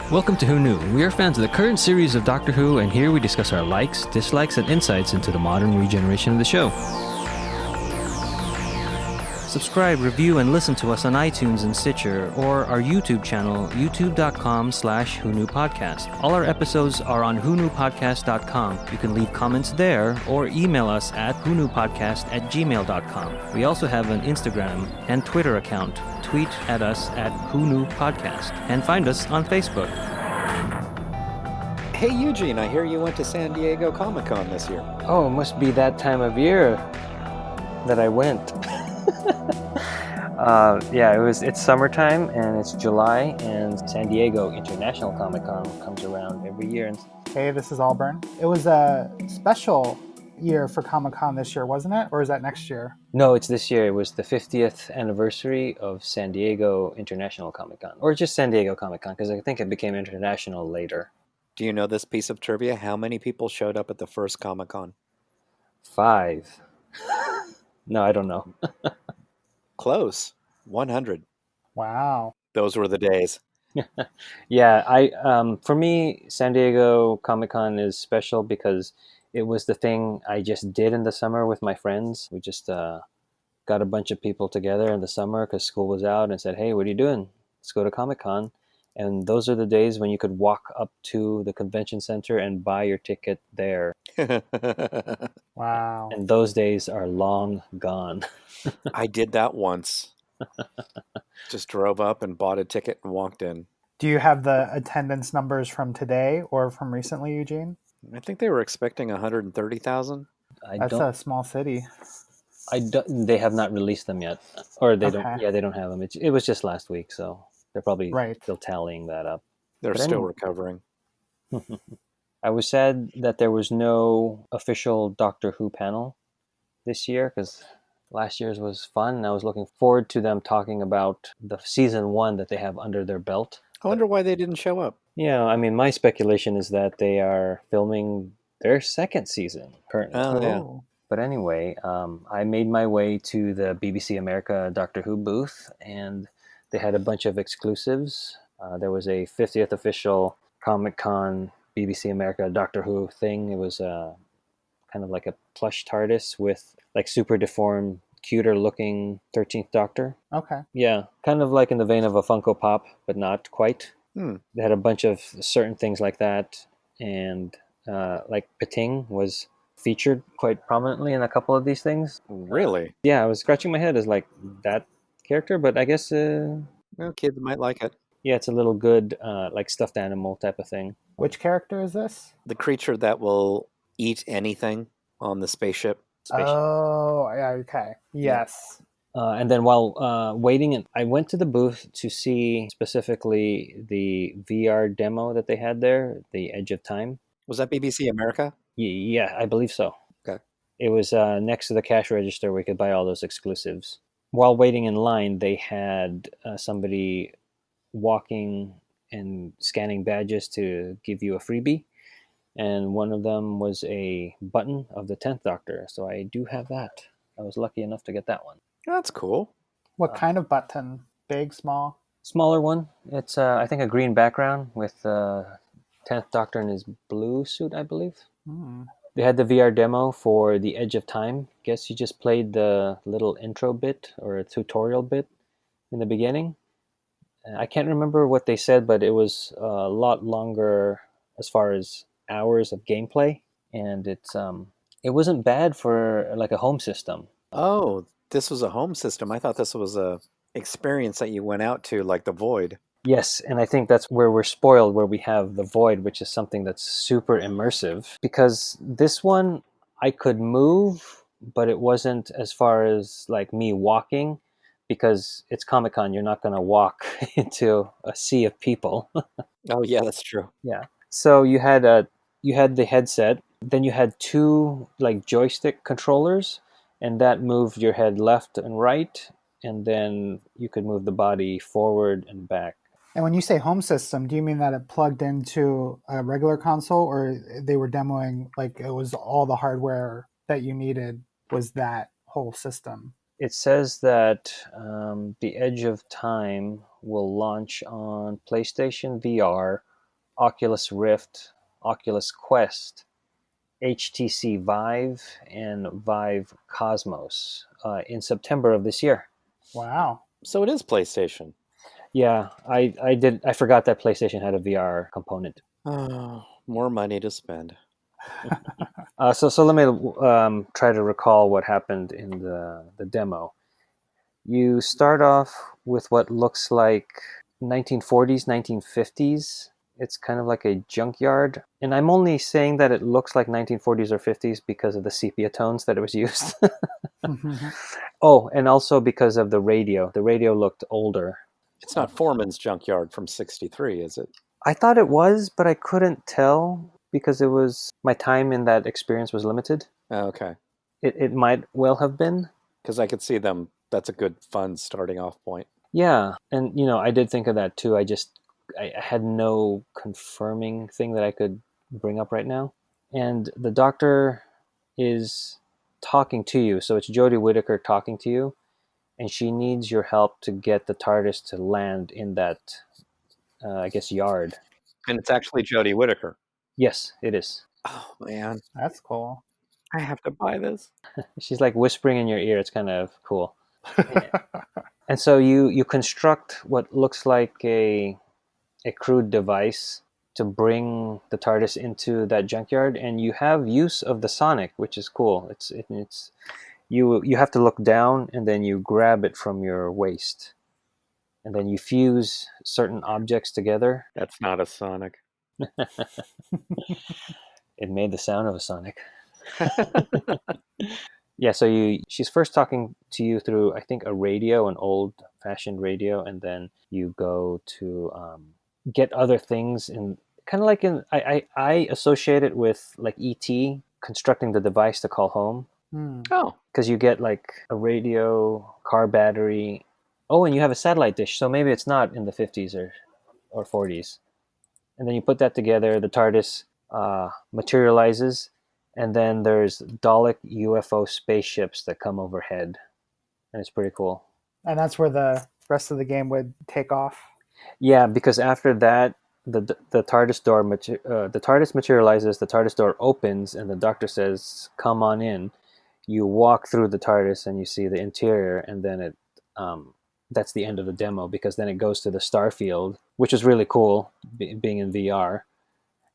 Welcome to Who Knew. We are fans of the current series of Doctor Who, and here we discuss our likes, dislikes, and insights into the modern regeneration of the show. Subscribe, review, and listen to us on iTunes and Stitcher, or our YouTube channel, youtube.com/WhoKnewPodcast. All our episodes are on whoknewpodcast.com. You can leave comments there, or email us at whoknewpodcast@gmail.com. We also have an Instagram and Twitter account. Tweet at us at whoknewpodcast, and find us on Facebook. Hey Eugene, I hear you went to San Diego Comic-Con this year. Oh, it must be that time of year that I went. It's summertime and it's July, and San Diego International Comic-Con comes around every year. Hey, this is Auburn. It was a special year for Comic-Con this year, wasn't it? Or is that next year? No, it's this year. It was the 50th anniversary of San Diego International Comic-Con, or just San Diego Comic-Con, because I think it became international later. Do you know this piece of trivia? How many people showed up at the first Comic-Con? 5. No, I don't know. Close. 100. Wow. Those were the days. Yeah, for me, San Diego Comic-Con is special because it was the thing I just did in the summer with my friends. We just got a bunch of people together in the summer because school was out and said, hey, what are you doing? Let's go to Comic-Con. And those are the days when you could walk up to the convention center and buy your ticket there. Wow. And those days are long gone. I did that once. Just drove up and bought a ticket and walked in. Do you have the attendance numbers from today or from recently, Eugene? I think they were expecting 130,000. That's a small city. They have not released them yet, or they Okay. don't. Yeah, they don't have them. It was just last week, so they're probably still tallying that up. They're But still anyway. recovering. I was sad that there was no official Doctor Who panel this year because last year's was fun. I was looking forward to them talking about the season 1 that they have under their belt. I wonder why they didn't show up. Yeah, I mean, my speculation is that they are filming their second season currently. Oh, yeah. But anyway, I made my way to the BBC America Doctor Who booth, and they had a bunch of exclusives. There was a 50th official Comic-Con BBC America Doctor Who thing. It was kind of like a plush TARDIS with like super deformed, cuter looking 13th Doctor. Okay. Yeah, kind of like in the vein of a Funko Pop, but not quite. Hmm. They had a bunch of certain things like that, and like Pating was featured quite prominently in a couple of these things. Really? Yeah, I was scratching my head as like that character, but I guess Well, kids might like it. yeah, it's a little good like stuffed animal type of thing. Which character is this? The creature that will eat anything on the spaceship. Oh, yeah, okay. Yes. And then while waiting, I went to the booth to see specifically the VR demo that they had there, The Edge of Time. Was that BBC America? Yeah, I believe so. Okay. It was next to the cash register where you could buy all those exclusives. While waiting in line, they had somebody walking and scanning badges to give you a freebie. And one of them was a button of the 10th Doctor. So I do have that. I was lucky enough to get that one. That's cool. What kind of button? Big, small? Smaller one. It's, I think, a green background with 10th Doctor in his blue suit, I believe. Hmm. They had the VR demo for The Edge of Time. Guess you just played the little intro bit or a tutorial bit in the beginning. I can't remember what they said, but it was a lot longer as far as hours of gameplay, and it wasn't bad for like a home system. Oh, this was a home system. I thought this was a experience that you went out to, like the Void. Yes, and I think that's where we're spoiled, where we have the Void, which is something that's super immersive. Because this one, I could move, but it wasn't as far as like me walking, because it's Comic-Con, you're not going to walk into a sea of people. Oh, yeah, that's true. Yeah. So you had the headset, then you had 2 like joystick controllers, and that moved your head left and right, and then you could move the body forward and back. And when you say home system, do you mean that it plugged into a regular console, or they were demoing like it was all the hardware that you needed was that whole system? It says that The Edge of Time will launch on PlayStation VR Oculus Rift, Oculus Quest, HTC Vive, and Vive Cosmos in September of this year. Wow. So it is PlayStation. Yeah, I forgot that PlayStation had a VR component. Oh, more money to spend. So let me try to recall what happened in the demo. You start off with what looks like 1940s, 1950s. It's kind of like a junkyard. And I'm only saying that it looks like 1940s or 50s because of the sepia tones that it was used. Oh, and also because of the radio. The radio looked older. It's not Foreman's Junkyard from '63, is it? I thought it was, but I couldn't tell because it was my time in that experience was limited. Oh, okay. It might well have been. Because I could see them. That's a good, fun starting off point. Yeah, and I did think of that too. I had no confirming thing that I could bring up right now. And the doctor is talking to you, so it's Jodie Whittaker talking to you, and she needs your help to get the TARDIS to land in that, I guess, yard. And it's actually Jodie Whittaker. Yes, it is. Oh, man. That's cool. I have to buy this. She's like whispering in your ear. It's kind of cool. And so you construct what looks like a crude device to bring the TARDIS into that junkyard, and you have use of the sonic, which is cool. It's you have to look down, and then you grab it from your waist, and then you fuse certain objects together. That's not a Sonic. It made the sound of a sonic. Yeah, so she's first talking to you through, I think, a radio, an old-fashioned radio, and then you go to get other things in kind of like I associate it with like ET constructing the device to call home. Oh, Because you get like a radio, car battery. Oh, and you have a satellite dish, so maybe it's not in the 50s or 40s. And then you put that together, the TARDIS materializes, and then there's Dalek UFO spaceships that come overhead, and it's pretty cool. And that's where the rest of the game would take off. Yeah, because after that, the TARDIS door the TARDIS materializes, the TARDIS door opens, and the Doctor says, "Come on in." You walk through the TARDIS and you see the interior, and then that's the end of the demo, because then it goes to the Starfield, which is really cool, being in VR,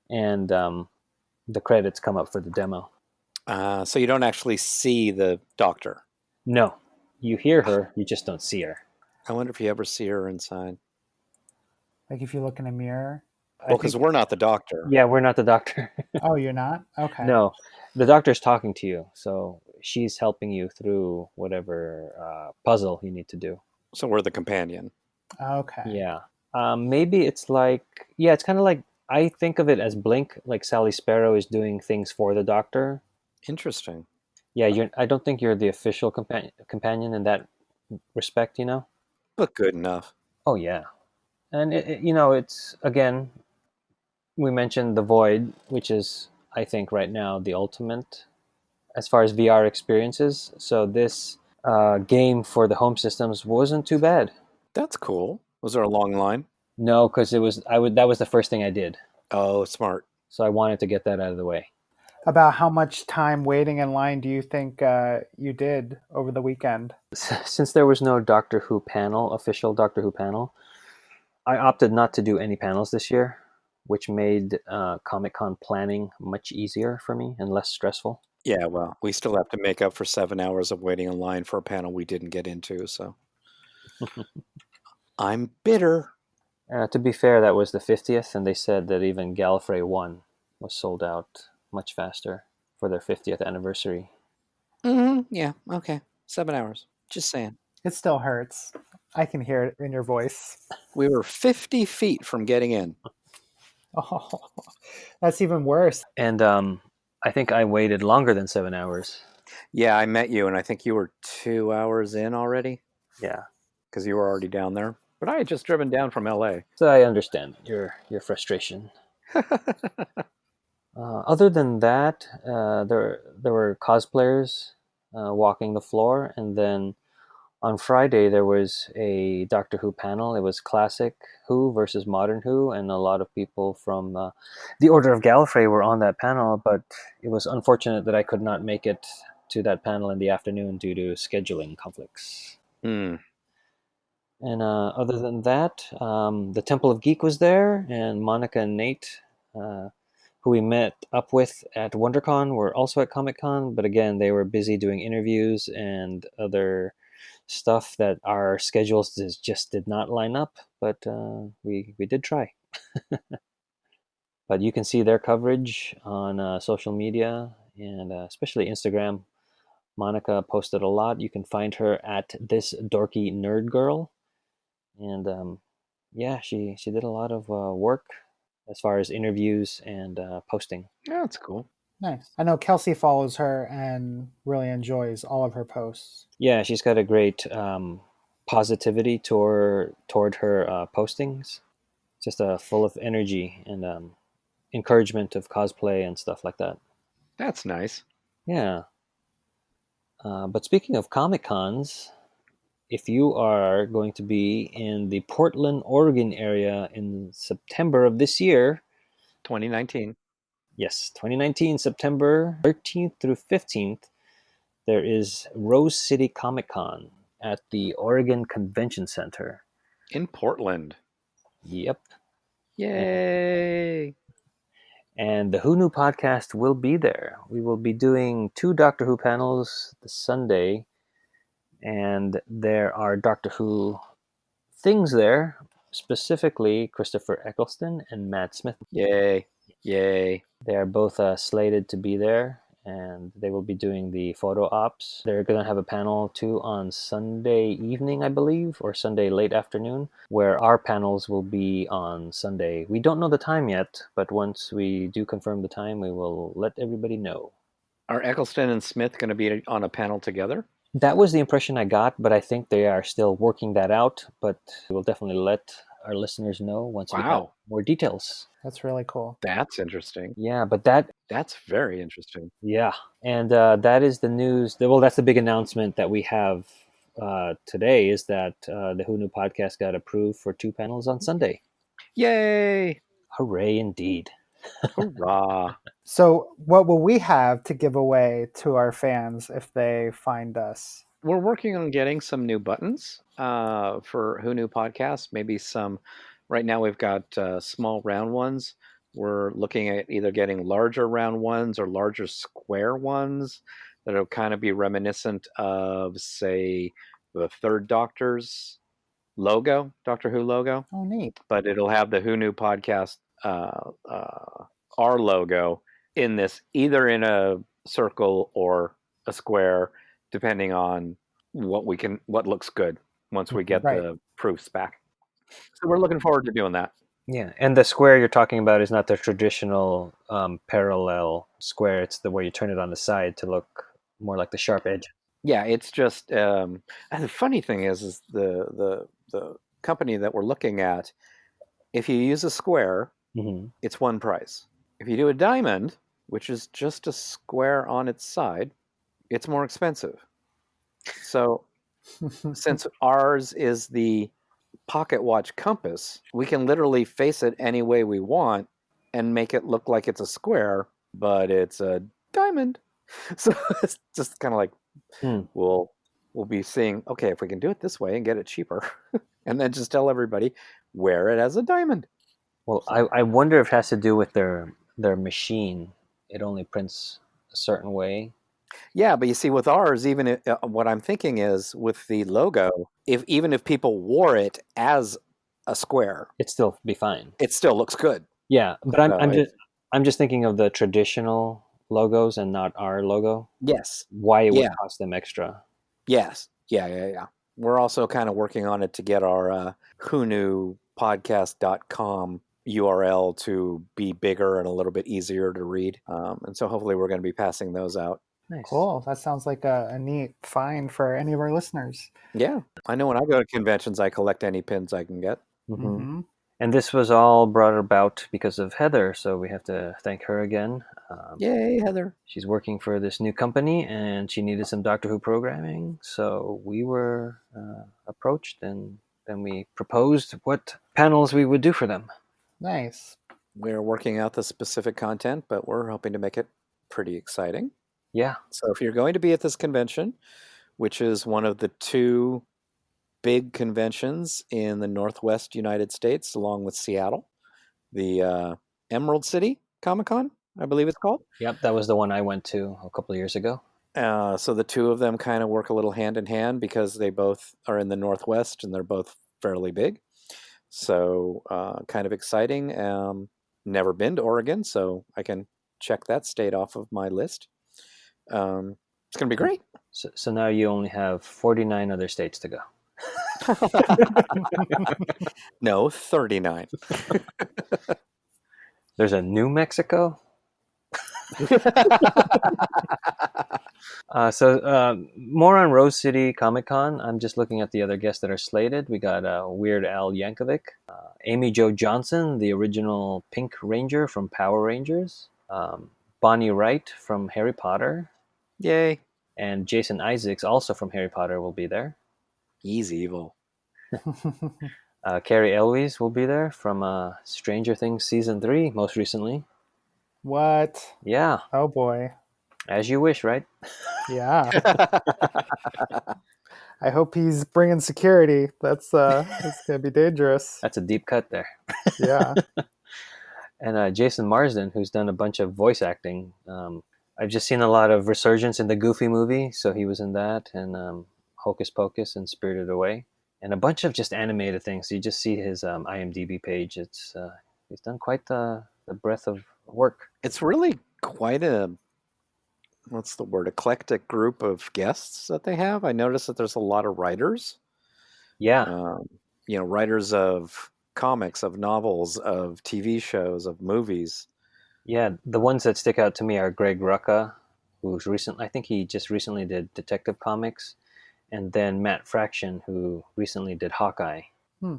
and the credits come up for the demo. so you don't actually see the Doctor. No, you hear her, you just don't see her. I wonder if you ever see her inside. Like if you look in a mirror. Well, because we're not the Doctor. Yeah, we're not the Doctor. Oh, you're not? Okay. No, the Doctor's talking to you, so she's helping you through whatever puzzle you need to do. So we're the companion. Okay. Yeah. Maybe it's like, yeah, it's kind of like, I think of it as Blink, like Sally Sparrow is doing things for the Doctor. Interesting. Yeah, I don't think you're the official companion in that respect, But good enough. Oh, yeah. And, it's, again, we mentioned The Void, which is, I think, right now the ultimate as far as VR experiences. So this game for the home systems wasn't too bad. That's cool. Was there a long line? No, because that was the first thing I did. Oh, smart. So I wanted to get that out of the way. About how much time waiting in line do you think you did over the weekend? Since there was no official Doctor Who panel, I opted not to do any panels this year, which made Comic-Con planning much easier for me and less stressful. Yeah, well, we still have to make up for 7 hours of waiting in line for a panel we didn't get into, so. I'm bitter. To be fair, that was the 50th, and they said that even Gallifrey 1 was sold out much faster for their 50th anniversary. Yeah, okay. 7 hours. Just saying. It still hurts. I can hear it in your voice. We were 50 feet from getting in. Oh, that's even worse. And I think I waited longer than 7 hours. Yeah, I met you, and I think you were 2 hours in already. Yeah. Because you were already down there. But I had just driven down from LA. So I understand your frustration. Other than that, there were cosplayers walking the floor, and then On Friday, there was a Doctor Who panel. It was classic Who versus modern Who, and a lot of people from the Order of Gallifrey were on that panel, but it was unfortunate that I could not make it to that panel in the afternoon due to scheduling conflicts. Hmm. And other than that, the Temple of Geek was there, and Monica and Nate, who we met up with at WonderCon, were also at Comic Con, but again, they were busy doing interviews and other stuff that our schedules just did not line up, but we did try. But you can see their coverage on social media and especially Instagram. Monica posted a lot. You can find her at this dorky nerd girl, and yeah, she did a lot of work as far as interviews and posting. Yeah, that's cool. Nice. I know Kelsey follows her and really enjoys all of her posts. Yeah, she's got a great positivity toward her postings. Just full of energy and encouragement of cosplay and stuff like that. That's nice. Yeah. But speaking of Comic Cons, if you are going to be in the Portland, Oregon area in September of this year, 2019. yes, 2019, September 13th through 15th, there is Rose City Comic Con at the Oregon Convention Center. In Portland. Yep. Yay! And the Who Knew podcast will be there. We will be doing 2 Doctor Who panels this Sunday, and there are Doctor Who things there, specifically Christopher Eccleston and Matt Smith. Yay! Yay! They are both slated to be there, and they will be doing the photo ops. They're going to have a panel too on Sunday evening, I believe, or Sunday late afternoon, where our panels will be on Sunday. We don't know the time yet, but once we do confirm the time, we will let everybody know. Are Eccleston and Smith going to be on a panel together? That was the impression I got, but I think they are still working that out. But we'll definitely let our listeners know once we have Wow. more details. That's really cool. That's interesting. Yeah, but that, That's very interesting. yeah. And that is the news. Well, that's the big announcement that we have today is that the Who Knew podcast got approved for 2 panels on Sunday. Yay! Hooray indeed. Hurrah! So, what will we have to give away to our fans if they find us? We're working on getting some new buttons for Who Knew Podcast. Maybe some. Right now, we've got small round ones. We're looking at either getting larger round ones or larger square ones that'll kind of be reminiscent of, say, the Third Doctor's logo, Doctor Who logo. Oh, neat. But it'll have the Who Knew Podcast, our logo, in this, either in a circle or a square, depending on what looks good once we get Right. the proofs back. So we're looking forward to doing that. Yeah, and the square you're talking about is not the traditional parallel square. It's the way you turn it on the side to look more like the sharp edge. Yeah, it's just and the funny thing is the company that we're looking at, if you use a square, Mm-hmm. it's one price. If you do a diamond, which is just a square on its side, it's more expensive. So since ours is the pocket watch compass, we can literally face it any way we want and make it look like it's a square, but it's a diamond. So it's just kind of like we'll be seeing, okay, if we can do it this way and get it cheaper, and then just tell everybody wear it as a diamond. Well, I wonder if it has to do with their machine. It only prints a certain way. Yeah, but you see, with ours, even what I'm thinking is with the logo, even if people wore it as a square, It'd still be fine. it still looks good. Yeah, but So I'm just thinking of the traditional logos and not our logo. Yes, Why it would Yeah. cost them extra. yes, yeah. We're also kind of working on it to get our whoknewpodcast.com URL to be bigger and a little bit easier to read. And so hopefully we're going to be passing those out. Nice. Cool. That sounds like a neat find for any of our listeners. Yeah, I know when I go to conventions, I collect any pins I can get. Mm-hmm. Mm-hmm. And this was all brought about because of Heather, so we have to thank her again. Yay, Heather. She's working for this new company, and she needed some Doctor Who programming, so we were approached, and then we proposed what panels we would do for them. Nice. We're working out the specific content, but we're hoping to make it pretty exciting. Yeah. So if you're going to be at this convention, which is one of the 2 big conventions in the Northwest United States, along with Seattle, the Emerald City Comic-Con, I believe it's called. Yep, that was the one I went to a couple of years ago. So the 2 of them kind of work a little hand in hand because they both are in the Northwest and they're both fairly big. So kind of exciting. Never been to Oregon, so I can check that state off of my list. It's going to be great. So now you only have 49 other states to go. No, 39. There's a New Mexico? More on Rose City Comic Con. I'm just looking at the other guests that are slated. We got Weird Al Yankovic, Amy Jo Johnson, the original Pink Ranger from Power Rangers, Bonnie Wright from Harry Potter, Yay. and Jason Isaacs, also from Harry Potter, will be there. He's evil. Carrie Elwes will be there from Stranger Things Season 3, most recently. What? Yeah, Oh boy. as you wish, right? Yeah. I hope he's bringing security. That's gonna be dangerous. That's a deep cut there. Yeah. And Jason Marsden, who's done a bunch of voice acting. I've just seen a lot of resurgence in the Goofy movie, so he was in that, and Hocus Pocus and Spirited Away, and a bunch of just animated things. You just see his IMDb page. It's he's done quite the breadth of work. It's really quite a, what's the word, eclectic group of guests that they have. I noticed that there's a lot of writers. Yeah. Writers of comics, of novels, of TV shows, of movies. Yeah, the ones that stick out to me are Greg Rucka, who's I think he just recently did Detective Comics, and then Matt Fraction, who recently did Hawkeye.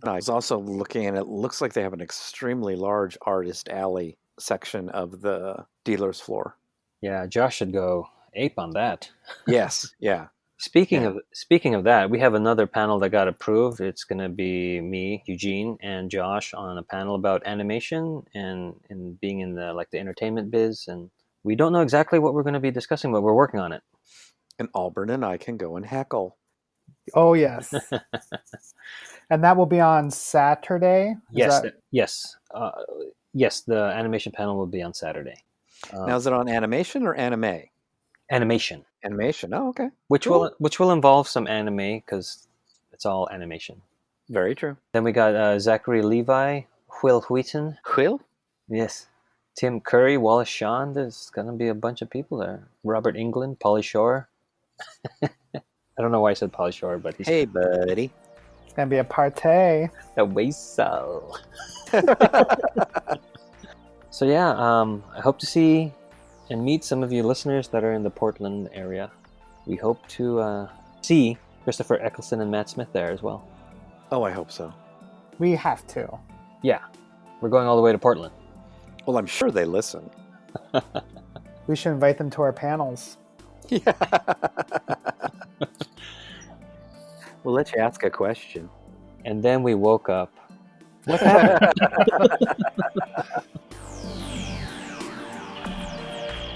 I was also looking, and it looks like they have an extremely large artist alley section of the dealer's floor. Yeah, Josh should go ape on that. Yes, yeah. Speaking of that, we have another panel that got approved. It's going to be me, Eugene, and Josh on a panel about animation and being in the entertainment biz. And we don't know exactly what we're going to be discussing, but we're working on it. And Auburn and I can go and heckle. Oh yes. And that will be on Saturday? Yes. The animation panel will be on Saturday. Now, is it on animation or anime? Animation. Animation. Oh, okay. Which will involve some anime because it's all animation. Very true. Then we got Zachary Levi, Will Wheaton. Will? Yes. Tim Curry, Wallace Shawn. There's going to be a bunch of people there. Robert Englund, Pauly Shore. I don't know why I said Pauly Shore, but he's... Hey, buddy. It's going to be a party. A whistle. So yeah, I hope to see and meet some of you listeners that are in the Portland area. We hope to see Christopher Eccleston and Matt Smith there as well. Oh, I hope so. We have to. Yeah, we're going all the way to Portland. Well, I'm sure they listen. We should invite them to our panels. Yeah. We'll let you ask a question. And then we woke up. What happened?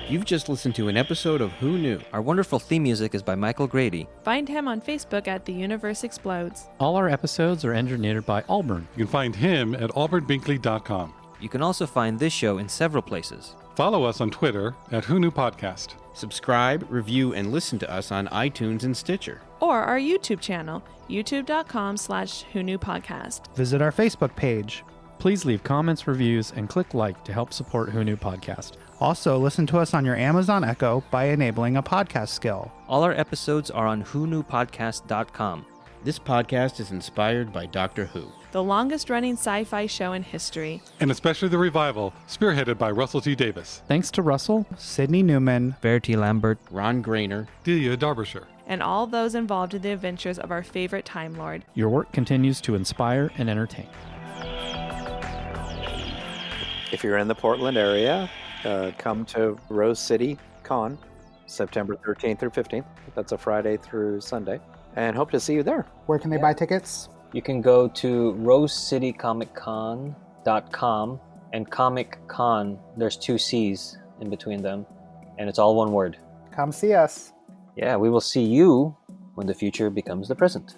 You've just listened to an episode of Who Knew? Our wonderful theme music is by Michael Grady. Find him on Facebook at The Universe Explodes. All our episodes are engineered by Auburn. You can find him at auburnbinkley.com. You can also find this show in several places. Follow us on Twitter at Who Knew Podcast. Subscribe, review, and listen to us on iTunes and Stitcher. Or our YouTube channel, youtube.com/WhoKnewPodcast. Visit our Facebook page. Please leave comments, reviews, and click like to help support Who Knew Podcast. Also, listen to us on your Amazon Echo by enabling a podcast skill. All our episodes are on whoknewpodcast.com. This podcast is inspired by Doctor Who, The longest-running sci-fi show in history. And especially the revival, spearheaded by Russell T. Davis, Thanks to Russell, Sydney Newman, Verity Lambert, Ron Grainer, Delia Derbyshire. And all those involved in the adventures of our favorite Time Lord. your work continues to inspire and entertain. if you're in the Portland area, come to Rose City Con, September 13th through 15th. That's a Friday through Sunday. And hope to see you there. Where can they buy tickets? You can go to rosecitycomiccon.com, and Comic Con, there's 2 C's in between them, and it's all one word. Come see us. Yeah, we will see you when the future becomes the present.